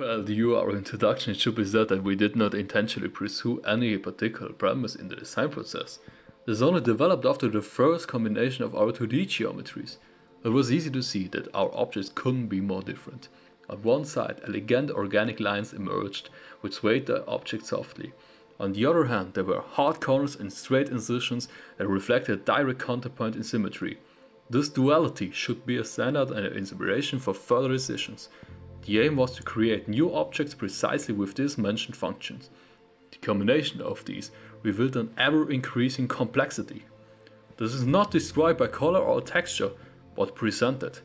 Well, due our introduction, it should be said that we did not intentionally pursue any particular premise in the design process. This only developed after the first combination of our 2D geometries. It was easy to see that our objects couldn't be more different. On one side, elegant organic lines emerged, which swayed the object softly. On the other hand, there were hard corners and straight incisions that reflected direct counterpoint in symmetry. This duality should be a standard and an inspiration for further decisions. The aim was to create new objects precisely with these mentioned functions. The combination of these revealed an ever-increasing complexity. This is not described by color or texture, but presented.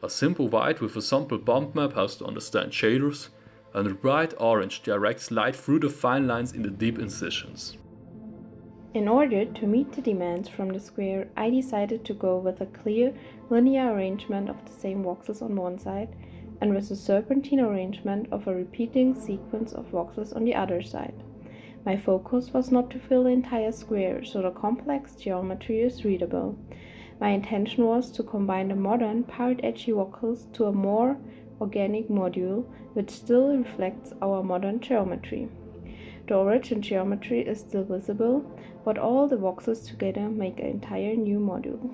A simple white with a sample bump map has to understand shaders, and a bright orange directs light through the fine lines in the deep incisions. In order to meet the demands from the square, I decided to go with a clear, linear arrangement of the same voxels on one side, and with a serpentine arrangement of a repeating sequence of voxels on the other side. My focus was not to fill the entire square, so the complex geometry is readable. My intention was to combine the modern, part edgy voxels to a more organic module, which still reflects our modern geometry. The origin geometry is still visible, but all the voxels together make an entire new module.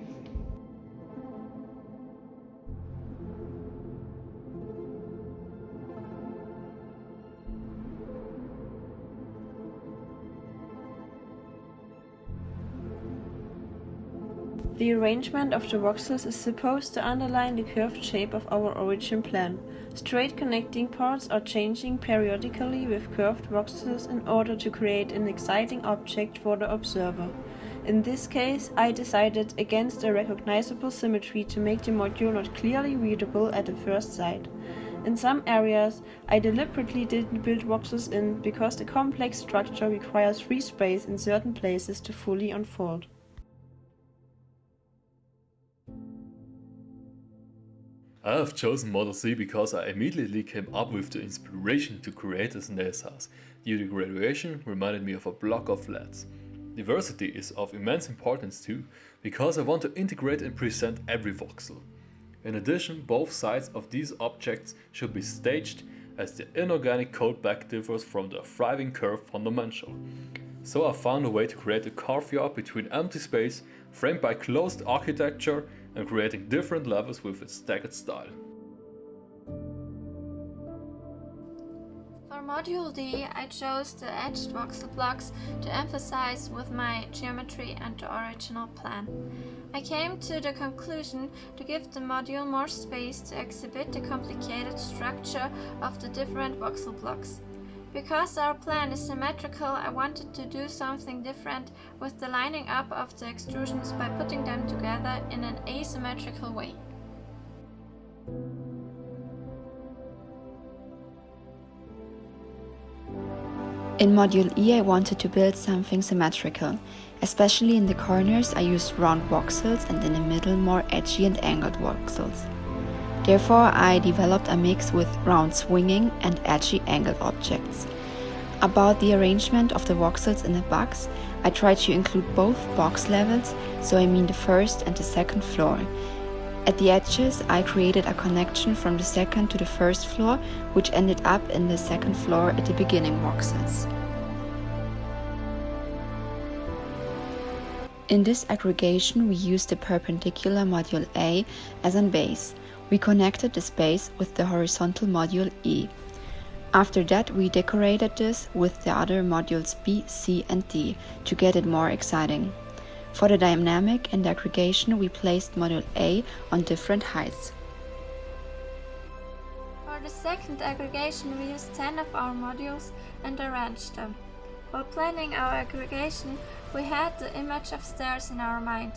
The arrangement of the voxels is supposed to underline the curved shape of our origin plan. Straight connecting parts are changing periodically with curved voxels in order to create an exciting object for the observer. In this case, I decided against a recognizable symmetry to make the module not clearly readable at the first sight. In some areas, I deliberately didn't build voxels in because the complex structure requires free space in certain places to fully unfold. I have chosen Model C because I immediately came up with the inspiration to create this nails house. The graduation reminded me of a block of flats. Diversity is of immense importance too, because I want to integrate and present every voxel. In addition, both sides of these objects should be staged, as the inorganic codback differs from the thriving curve fundamental. So I found a way to create a curved yard between empty space, framed by closed architecture, and creating different levels with its staggered style. For Module D, I chose the edged voxel blocks to emphasize with my geometry and the original plan. I came to the conclusion to give the module more space to exhibit the complicated structure of the different voxel blocks. Because our plan is symmetrical, I wanted to do something different with the lining up of the extrusions by putting them together in an asymmetrical way. In Module E, I wanted to build something symmetrical. Especially in the corners, I used round voxels and in the middle more edgy and angled voxels. Therefore, I developed a mix with round swinging and edgy angled objects. About the arrangement of the voxels in the box, I tried to include both box levels, so I mean the first and the second floor. At the edges, I created a connection from the second to the first floor, which ended up in the second floor at the beginning voxels. In this aggregation, we used the perpendicular module A as a base. We connected the space with the horizontal module E. After that, we decorated this with the other modules B, C, and D to get it more exciting. For the dynamic and aggregation, we placed module A on different heights. For the second aggregation, we used 10 of our modules and arranged them. While planning our aggregation, we had the image of stairs in our mind.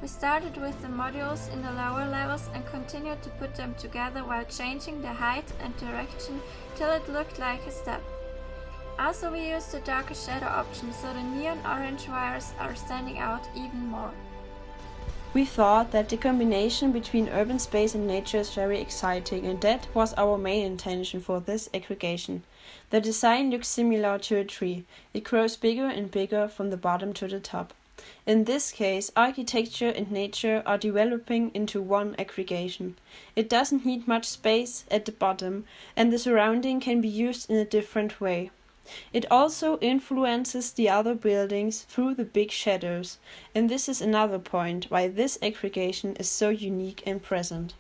We started with the modules in the lower levels and continued to put them together while changing the height and direction till it looked like a step. Also, we used the darker shadow option so the neon orange wires are standing out even more. We thought that the combination between urban space and nature is very exciting, and that was our main intention for this aggregation. The design looks similar to a tree. It grows bigger and bigger from the bottom to the top. In this case, architecture and nature are developing into one aggregation. It doesn't need much space at the bottom, and the surrounding can be used in a different way. It also influences the other buildings through the big shadows, and this is another point why this aggregation is so unique and present.